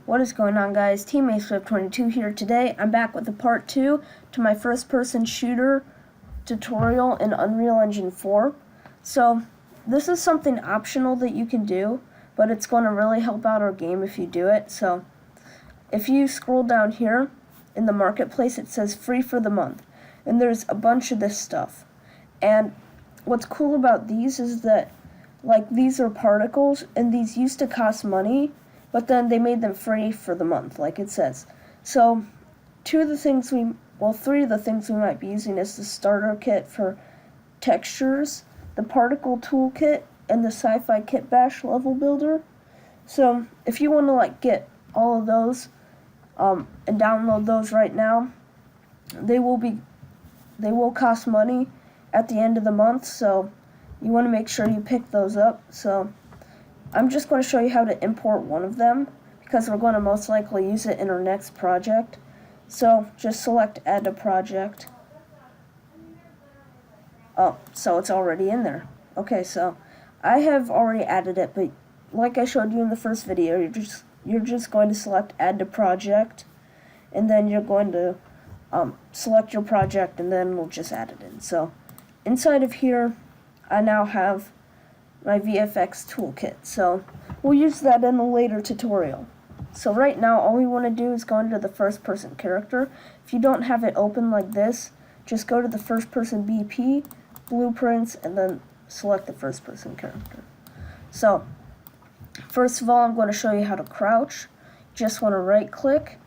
What is going on, guys? Teammate Swift22 here. Today I'm back with a part 2 to my first-person shooter tutorial in Unreal Engine 4. So this is something optional that you can do, but it's going to really help out our game if you do it. So if you scroll down here in the marketplace, it says free for the month, and there's a bunch of this stuff. And what's cool about these is that, like, these are particles, and these used to cost money, but then they made them free for the month, like it says. So three of the things we might be using is the starter kit for textures, the particle toolkit, and the sci-fi kit bash level builder. So if you want to get all of those and download those right now, they will cost money at the end of the month, so you want to make sure you pick those up. So I'm just going to show you how to import one of them, because we're going to most likely use it in our next project. So just select Add to Project. Oh, so it's already in there. Okay, so I have already added it, but like I showed you in the first video, you're just going to select Add to Project, and then you're going to select your project, and then we'll just add it in. So inside of here, I now have my VFX toolkit, so we'll use that in a later tutorial. So right now, all we want to do is go into the first person character. If you don't have it open like this, just go to the first person BP, blueprints, and then select the first person character. So first of all, I'm going to show you how to crouch. Just want to right click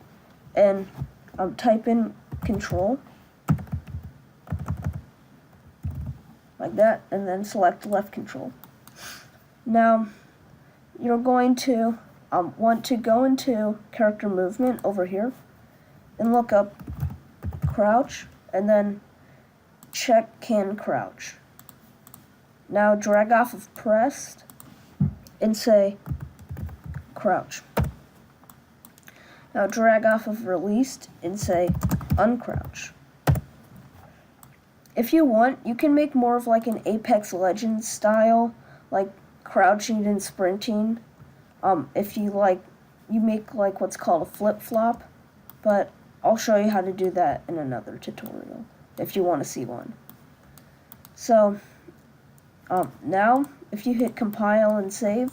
and type in control like that, and then select left control. Now, you're going to want to go into character movement over here and look up crouch, and then check can crouch. Now drag off of pressed and say crouch. Now drag off of released and say uncrouch. If you want, you can make more of like an Apex Legends style, like crouching and sprinting. If you you make like what's called a flip-flop, but I'll show you how to do that in another tutorial if you want to see one. So now if you hit compile and save,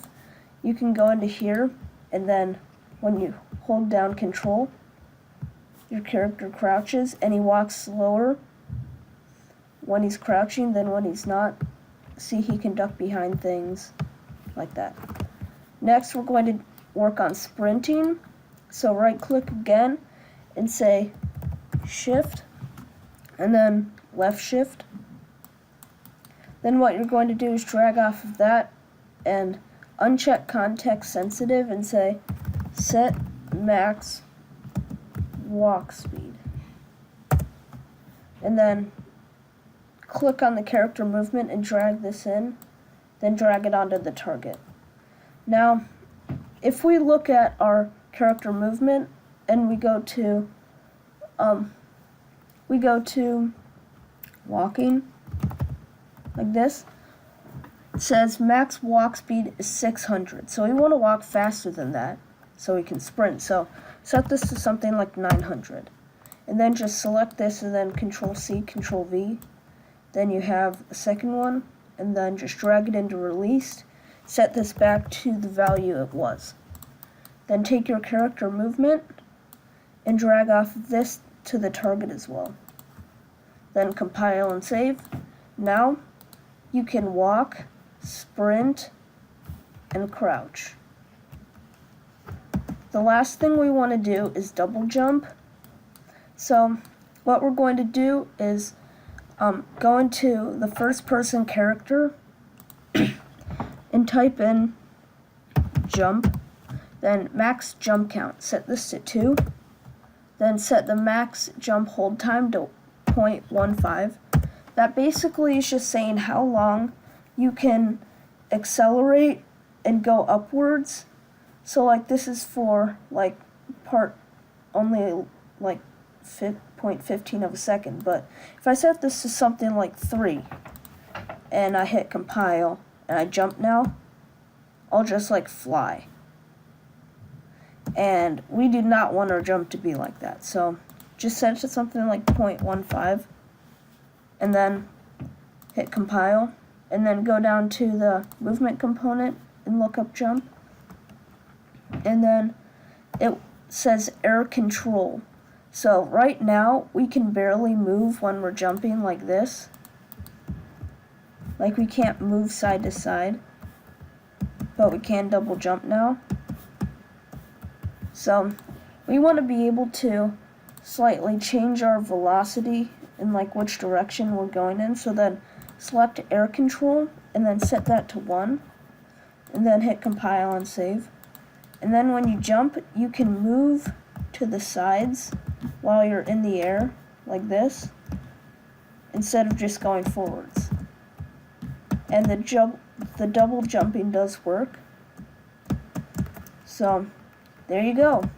you can go into here, and then when you hold down control, your character crouches and he walks slower when he's crouching than when he's not. See, he can duck behind things like that. Next, we're going to work on sprinting. So right click again and say shift, and then left shift. Then what you're going to do is drag off of that and uncheck context sensitive and say set max walk speed. And then click on the character movement and drag this in, then drag it onto the target. Now, if we look at our character movement and we go to walking like this, it says max walk speed is 600. So we want to walk faster than that so we can sprint. So set this to something like 900. And then just select this and then Control C, Control V. Then you have a second one, and then just drag it into released. Set this back to the value it was. Then take your character movement and drag off this to the target as well. Then compile and save. Now you can walk, sprint, and crouch. The last thing we want to do is double jump. So what we're going to do is go into the first person character and type in jump, then max jump count. Set this to 2, then set the max jump hold time to 0.15. That basically is just saying how long you can accelerate and go upwards. So like this is for like part only like 0.15 of a second, but if I set this to something like 3 and I hit compile and I jump now, I'll just like fly. and we do not want our jump to be like that. So just set it to something like 0.15, and then hit compile, and then go down to the movement component and look up jump, and then it says air control. So right now we can barely move when we're jumping like this. Like we can't move side to side, but we can double jump now. So we want to be able to slightly change our velocity in like which direction we're going in. So then select air control and then set that to 1, and then hit compile and save. And then when you jump, you can move to the sides while you're in the air like this, instead of just going forwards. And the double jumping does work. So there you go.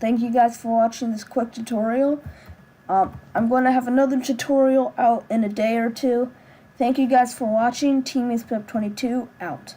Thank you guys for watching this quick tutorial. I'm going to have another tutorial out in a day or two. Thank you guys for watching. Team Pep 22 out.